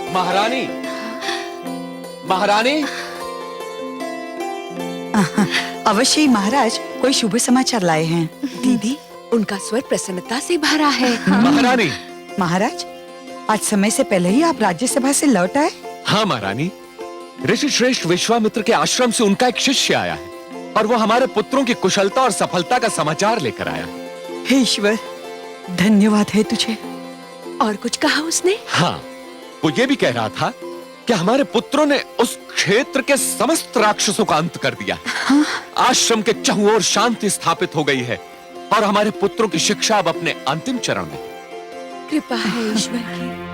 महारानी, महारानी। अवश्य ही महाराज कोई शुभ समाचार लाए हैं। दीदी, उनका स्वर प्रसन्नता से भरा है। महारानी। महाराज, आज समय से पहले ही आप राज्यसभा से लौट आए? हाँ महारानी, ऋषि श्रेष्ठ विश्वामित्र के आश्रम से उनका एक शिष्य आया है और वो हमारे पुत्रों की कुशलता और सफलता का समाचार लेकर आया। हे ईश्वर, धन्यवाद है तुझे। और कुछ कहा उसने? हाँ, वो ये भी कह रहा था कि हमारे पुत्रों ने उस क्षेत्र के समस्त राक्षसों का अंत कर दिया। हाँ? आश्रम के चारों ओर शांति स्थापित हो गई है और हमारे पुत्रों की शिक्षा अब अपने अंतिम चरण में। कृपा है ईश्वर की।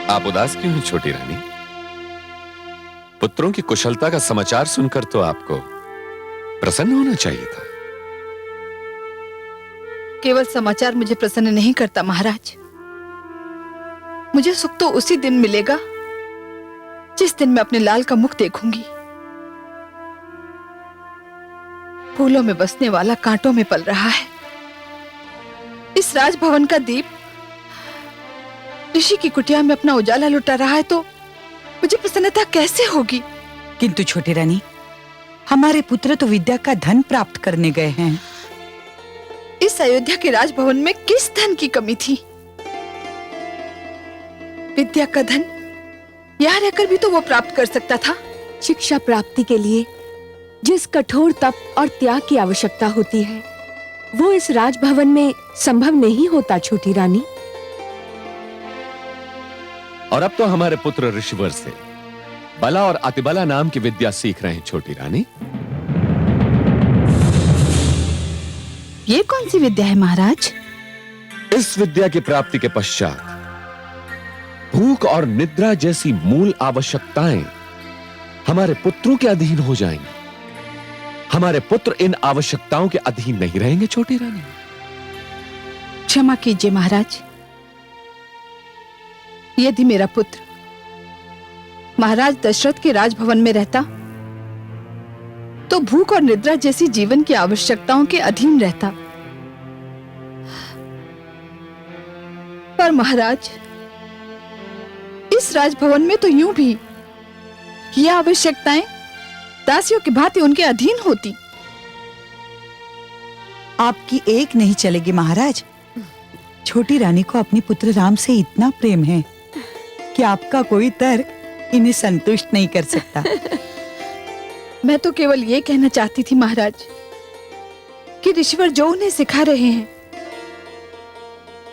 आप उदास क्यों हैं छोटी रानी? पुत्रों की कुशलता का समाचार सुनकर तो आपको प्रसन्न होना चाहिए था। केवल समाचार मुझे प्रसन्न नहीं करता महाराज। मुझे सुख तो उसी दिन मिलेगा जिस दिन मैं अपने लाल का मुख देखूंगी। फूलों में बसने वाला कांटों में पल रहा है। इस राजभवन का दीप ऋषि की कुटिया में अपना उजाला लुटा रहा है तो मुझे प्रसन्नता कैसे होगी? किंतु छोटी रानी, हमारे पुत्र तो विद्या का धन प्राप्त करने गए हैं। इस अयोध्या के राजभवन में किस धन की कमी थी? विद्या का धन यहाँ रहकर भी तो वो प्राप्त कर सकता था। शिक्षा प्राप्ति के लिए जिस कठोर तप और त्याग की आवश्यकता होती है, वो इस राजभवन में संभव नहीं होता छोटी रानी। और अब तो हमारे पुत्र ऋषिवर से बला और अतिबला नाम की विद्या सीख रहे हैं छोटी रानी। ये कौन सी विद्या है महाराज? इस विद्या की प्राप्ति के पश्चात भूख और निद्रा जैसी मूल आवश्यकताएं हमारे पुत्रों के अधीन हो जाएंगी। हमारे पुत्र इन आवश्यकताओं के अधीन नहीं रहेंगे छोटी रानी। क्षमा कीजिए महाराज, यदि मेरा पुत्र महाराज दशरथ के राजभवन में रहता तो भूख और निद्रा जैसी जीवन की आवश्यकताओं के अधीन रहता। पर महाराज, इस राजभवन में तो यूं भी ये आवश्यकताएं दासियों की भांति उनके अधीन होती। आपकी एक नहीं चलेगी महाराज। छोटी रानी को अपनी पुत्र राम से इतना प्रेम है कि आपका कोई तर्क इन्हें संतुष्ट नहीं कर सकता। मैं तो केवल ये कहना चाहती थी महाराज कि ऋषिवर जो उन्हें सिखा रहे हैं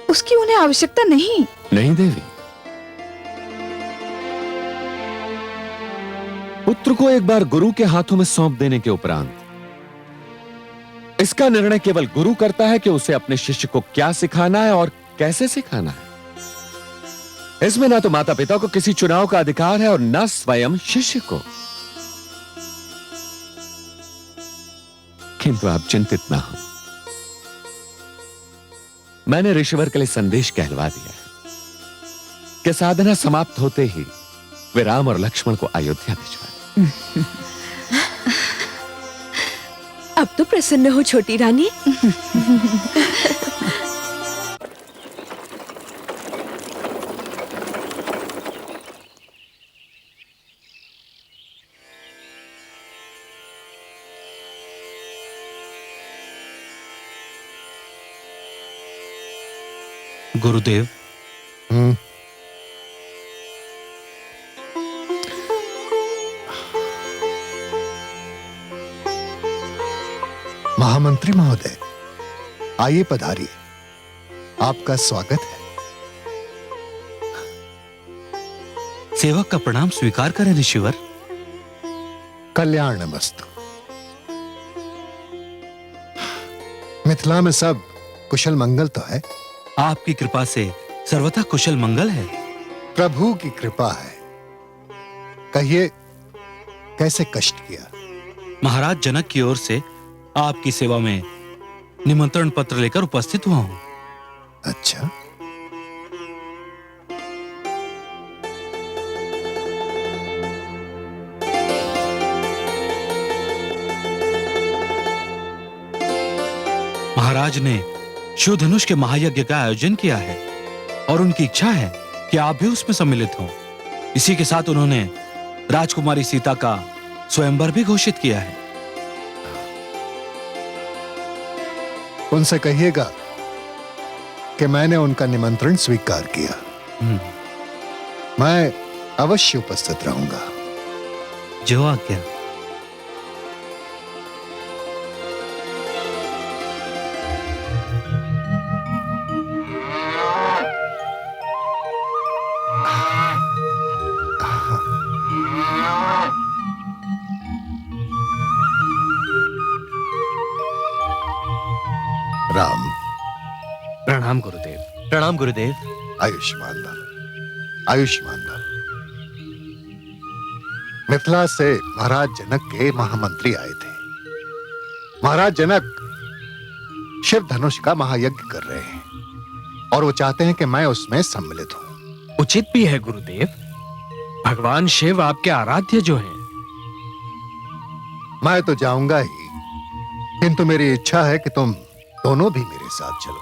उसकी उन्हें आवश्यकता नहीं। नहीं देवी, पुत्र को एक बार गुरु के हाथों में सौंप देने के उपरांत इसका निर्णय केवल गुरु करता है कि उसे अपने शिष्य को क्या सिखाना है और कैसे सिखाना है। इसमें ना तो माता पिता को किसी चुनाव का अधिकार है और ना स्वयं शिष्य को। किंतु आप चिंतित ना हो, मैंने ऋषिवर के लिए संदेश कहलवा दिया है कि साधना समाप्त होते ही वे राम और लक्ष्मण को अयोध्या भिजवा दें। अब तो प्रसन्न हो छोटी रानी। गुरुदेव, महामंत्री महोदय, आइए पधारिए, आपका स्वागत है। सेवक का प्रणाम स्वीकार करें ऋषिवर। कल्याणमस्तु। मिथिला में सब कुशल मंगल तो है? आपकी कृपा से सर्वथा कुशल मंगल है। प्रभु की कृपा है। कहिए, कैसे कष्ट किया? महाराज जनक की ओर से आपकी सेवा में निमंत्रण पत्र लेकर उपस्थित हुआ हूं। अच्छा, महाराज ने शिव धनुष के महायज्ञ का आयोजन किया है और उनकी इच्छा है कि आप भी उसमें सम्मिलित हो। इसी के साथ उन्होंने राजकुमारी सीता का स्वयंवर भी घोषित किया है। उनसे कहिएगा कि मैंने उनका निमंत्रण स्वीकार किया। मैं अवश्य उपस्थित रहूंगा। जो आज्ञा। राम, प्रणाम गुरुदेव। प्रणाम गुरुदेव। आयुष्मान भव, आयुष्मान भव। मिथिला से महाराज जनक के महामंत्री आए थे। महाराज जनक शिव धनुष का महायज्ञ कर रहे हैं और वो चाहते हैं कि मैं उसमें सम्मिलित हूं। उचित भी है गुरुदेव। भगवान शिव आपके आराध्य जो हैं। मैं तो जाऊंगा ही, किंतु मेरी इच्छा है कि तुम दोनों भी मेरे साथ चलो।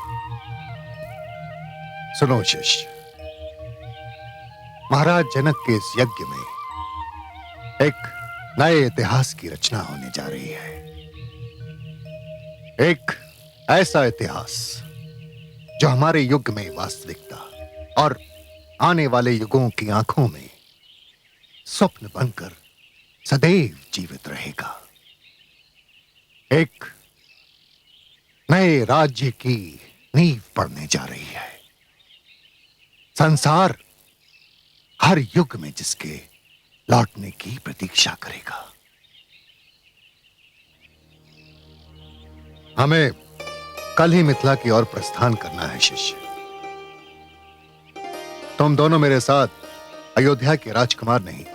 सुनो शिष्य, महाराज जनक के इस यज्ञ में एक नए इतिहास की रचना होने जा रही है। एक ऐसा इतिहास जो हमारे युग में वास्तविकता और आने वाले युगों की आंखों में स्वप्न बनकर सदैव जीवित रहेगा। एक नए राज्य की नींव पड़ने जा रही है। संसार हर युग में जिसके लौटने की प्रतीक्षा करेगा। हमें कल ही मिथिला की ओर प्रस्थान करना है शिष्य। तुम दोनों मेरे साथ अयोध्या के राजकुमार नहीं,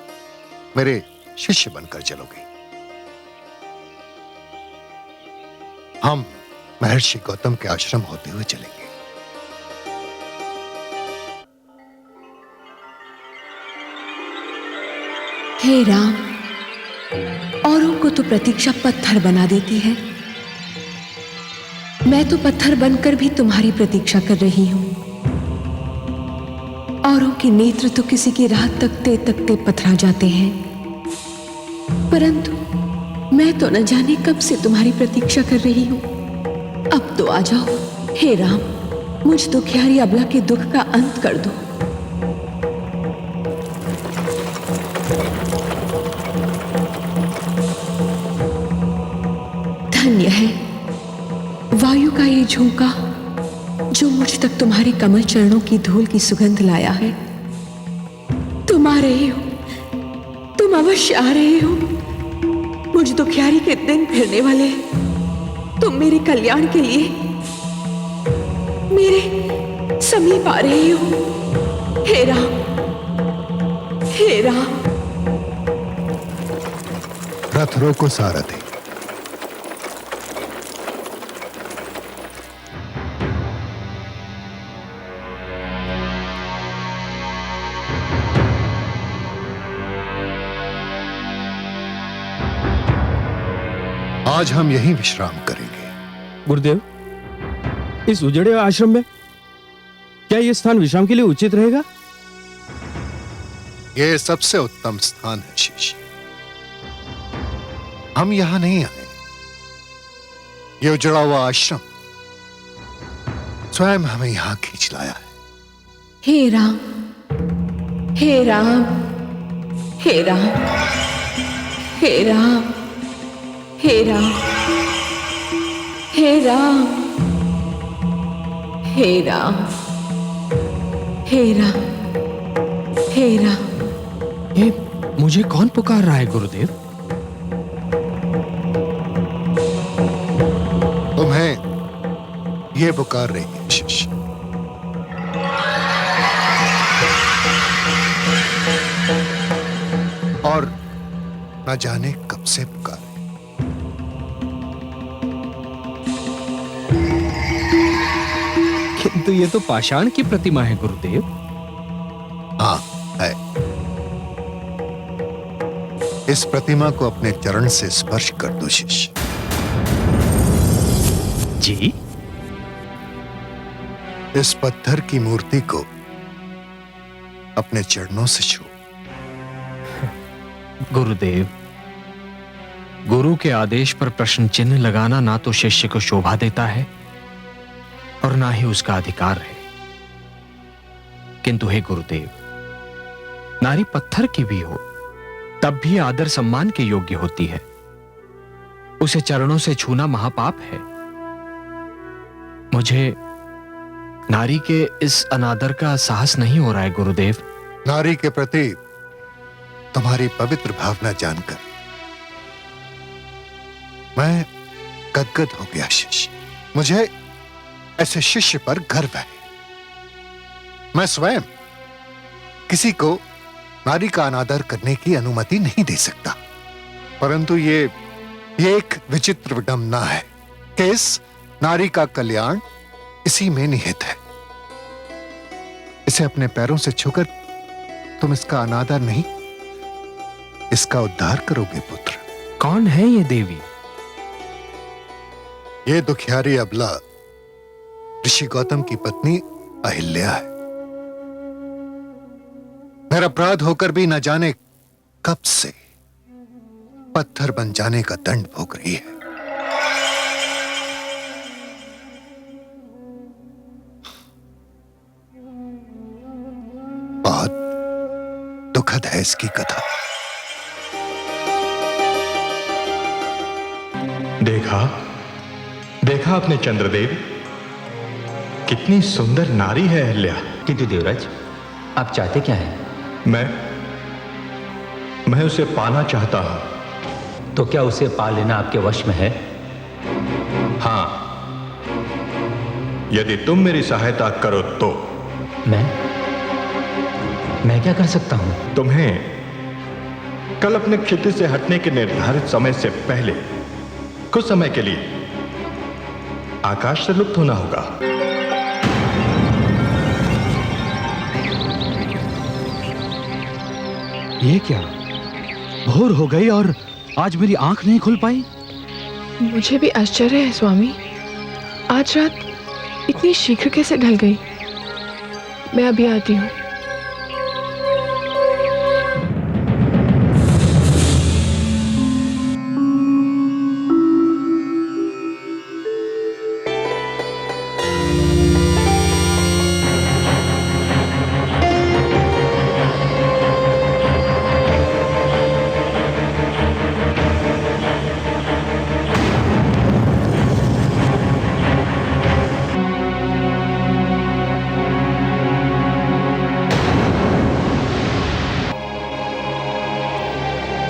मेरे शिष्य बनकर चलोगे। हम महर्षि गौतम के आश्रम होते हुए चलेंगे। हे राम, औरों को तो प्रतीक्षा पत्थर बना देती है। मैं तो पत्थर बनकर भी तुम्हारी प्रतीक्षा कर रही हूं। औरों के नेत्र तो किसी की राह तकते तकते पथरा जाते हैं, परंतु मैं तो न जाने कब से तुम्हारी प्रतीक्षा कर रही हूं। अब तो आ जाओ हे राम, मुझ दुखियारी अबला के दुख का अंत कर दो। धन्य है वायु का ये झोंका जो मुझ तक तुम्हारे कमल चरणों की धूल की सुगंध लाया है। तुम आ रहे हो, तुम अवश्य आ रहे हो। मुझ दुखियारी के दिन फिरने वाले हैं। तुम मेरे कल्याण के लिए मेरे समीप आ रहे हो। हे राम, हे राम। रथ रोको सारथी। आज हम यहीं विश्राम करेंगे। गुरुदेव, इस उजड़े आश्रम में क्या यह स्थान विश्राम के लिए उचित रहेगा? यह सबसे उत्तम स्थान है शिष्य। हम यहां नहीं आए। यह उजड़ा हुआ आश्रम स्वयं हमें यहां खींच लाया है। हे राम, हे राम, हे राम, हे राम, हे राम, हे राम, हे राम, हे राम, हे राम। ये मुझे कौन पुकार रहा है गुरुदेव? तुम्हें यह पुकार रही है शिष्य। और न जाने कब से पुकार। किंतु ये तो पाषाण की प्रतिमा है गुरुदेव। हाँ है। इस प्रतिमा को अपने चरण से स्पर्श कर दो शिष्य। जी, इस पत्थर की मूर्ति को अपने चरणों से छू। गुरुदेव, गुरु के आदेश पर प्रश्न चिन्ह लगाना ना तो शिष्य को शोभा देता है और ना ही उसका अधिकार है। किंतु हे गुरुदेव, नारी पत्थर की भी हो तब भी आदर सम्मान के योग्य होती है। उसे चरणों से छूना महापाप है। मुझे नारी के इस अनादर का साहस नहीं हो रहा है गुरुदेव। नारी के प्रति तुम्हारी पवित्र भावना जानकर मैं गदगद हो गया शिष्य। मुझे ऐसे शिष्य पर गर्व है। मैं स्वयं किसी को नारी का अनादर करने की अनुमति नहीं दे सकता, परंतु ये एक विचित्र विडंबना है कि इस नारी का कल्याण इसी में निहित है। इसे अपने पैरों से छूकर तुम इसका अनादर नहीं, इसका उद्धार करोगे पुत्र। कौन है ये देवी? ये दुखियारी अबला ऋषि गौतम की पत्नी अहिल्या है। निरपराध होकर भी न जाने कब से पत्थर बन जाने का दंड भोग रही है। बहुत दुखद है इसकी कथा। देखा आपने चंद्रदेव, कितनी सुंदर नारी है अहिल्या। किंतु देवराज, आप चाहते क्या हैं? मैं उसे पाना चाहता हूं। तो क्या उसे पा लेना आपके वश में है? हां, यदि तुम मेरी सहायता करो तो। मैं क्या कर सकता हूं? तुम्हें कल अपने क्षितिज से हटने के निर्धारित समय से पहले कुछ समय के लिए आकाश से लुप्त होना होगा। ये क्या? भोर हो गई और आज मेरी आंख नहीं खुल पाई। मुझे भी आश्चर्य है स्वामी, आज रात इतनी शीघ्र कैसे ढल गई। मैं अभी आती हूँ।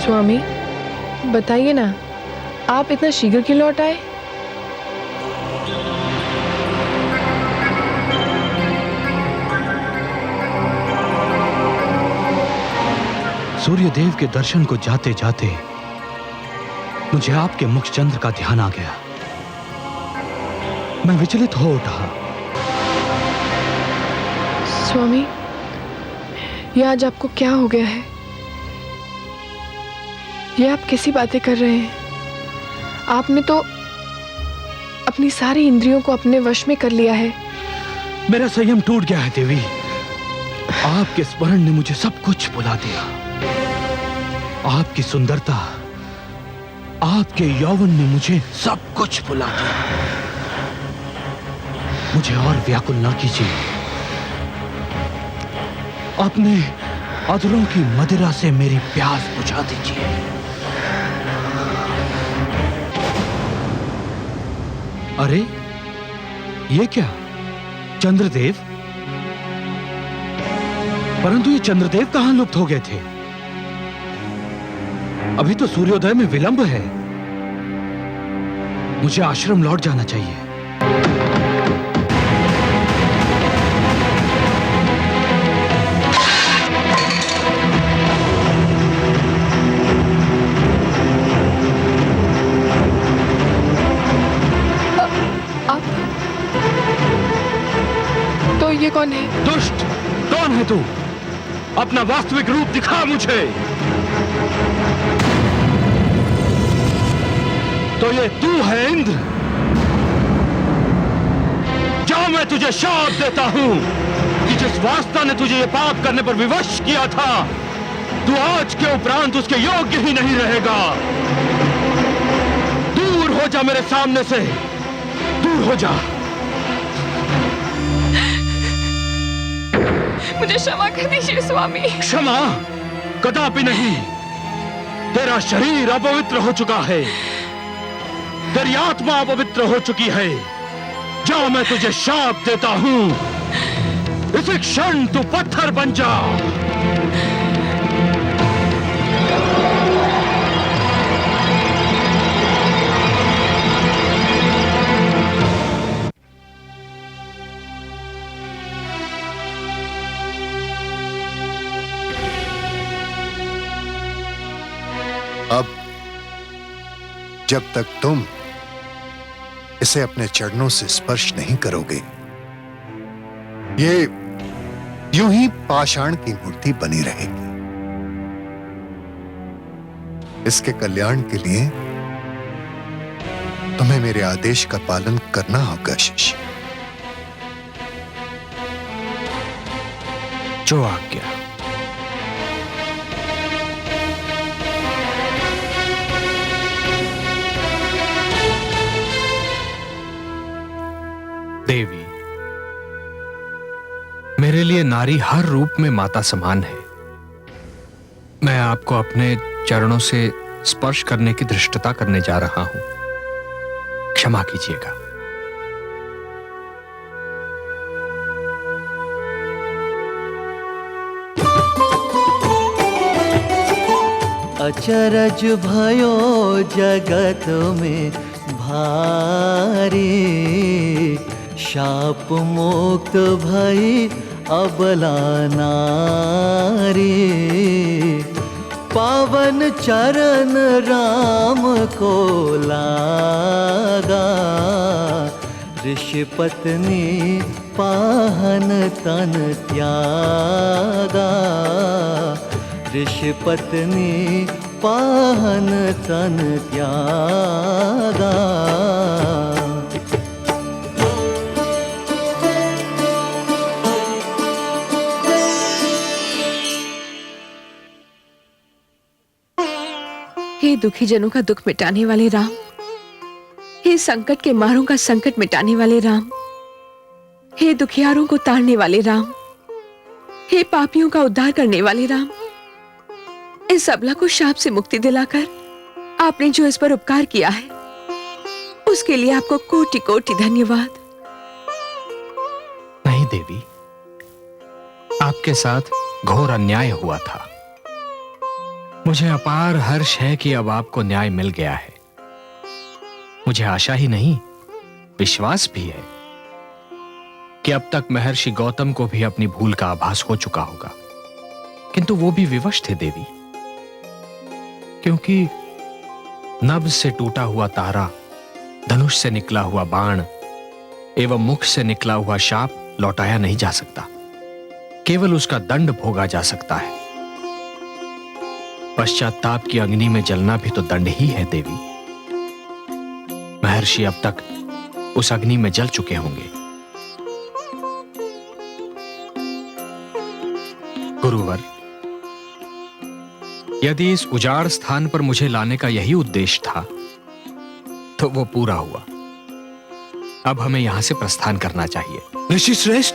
स्वामी, बताइए ना, आप इतना शीघ्र क्यों लौट आए? सूर्यदेव के दर्शन को जाते जाते मुझे आपके मुख चंद्र का ध्यान आ गया। मैं विचलित हो उठा। स्वामी, ये आज आपको क्या हो गया है? ये आप कैसी बातें कर रहे हैं? आपने तो अपनी सारी इंद्रियों को अपने वश में कर लिया है। मेरा संयम टूट गया है देवी। आपके स्मरण ने मुझे सब कुछ भुला दिया। आपकी सुंदरता, आपके यौवन ने मुझे सब कुछ भुला दिया। मुझे और व्याकुल ना कीजिए। अपने अधरों की मदिरा से मेरी प्यास बुझा दीजिए। अरे ये क्या? चंद्रदेव? परंतु ये चंद्रदेव कहां लुप्त हो गए थे? अभी तो सूर्योदय में विलंब है। मुझे आश्रम लौट जाना चाहिए। ये कौन है? दुष्ट, कौन है तू? अपना वास्तविक रूप दिखा मुझे। तो ये तू है इंद्र? जा, मैं तुझे शाप देता हूं कि जिस वास्ता ने तुझे ये पाप करने पर विवश किया था, तू आज के उपरांत उसके योग्य ही नहीं रहेगा। दूर हो जा मेरे सामने से, दूर हो जा। मुझे क्षमा कर दीजिए स्वामी। क्षमा कदापि नहीं। तेरा शरीर अपवित्र हो चुका है, तेरी आत्मा अपवित्र हो चुकी है। जा, मैं तुझे शाप देता हूं, इसी क्षण तू पत्थर बन जा। अब जब तक तुम इसे अपने चरणों से स्पर्श नहीं करोगे, ये यूं ही पाषाण की मूर्ति बनी रहेगी। इसके कल्याण के लिए तुम्हें मेरे आदेश का पालन करना होगा शिष्य। जो आज्ञा। देवी, मेरे लिए नारी हर रूप में माता समान है। मैं आपको अपने चरणों से स्पर्श करने की धृष्टता करने जा रहा हूं, क्षमा कीजिएगा। अचरज भयो जगत में भारी, शाप मुक्त भई अबला नारी। पावन चरण राम को लागा, ऋषि पत्नी पाहन तन त्यागा। ऋषि पत्नी पाहन तन त्यागा। हे दुखी जनों का दुख मिटाने वाले राम, हे संकट के मारों का संकट मिटाने वाले राम, हे दुखियारों को तारने वाले राम, हे पापियों का उद्धार करने वाले राम, इस अबला को शाप से मुक्ति दिलाकर आपने जो इस पर उपकार किया है, उसके लिए आपको कोटि कोटि धन्यवाद। नहीं देवी, आपके साथ घोर अन्याय हुआ था। मुझे अपार हर्ष है कि अब आपको न्याय मिल गया है। मुझे आशा ही नहीं, विश्वास भी है कि अब तक महर्षि गौतम को भी अपनी भूल का आभास हो चुका होगा, किंतु वो भी विवश थे देवी, क्योंकि नभ से टूटा हुआ तारा, धनुष से निकला हुआ बाण एवं मुख से निकला हुआ शाप लौटाया नहीं जा सकता, केवल उसका दंड भोगा जा सकता है। पश्चाताप की अग्नि में जलना भी तो दंड ही है देवी। महर्षि अब तक उस अग्नि में जल चुके होंगे। गुरुवर, यदि इस उजाड़ स्थान पर मुझे लाने का यही उद्देश्य था, तो वो पूरा हुआ। अब हमें यहां से प्रस्थान करना चाहिए। ऋषि श्रेष्ठ,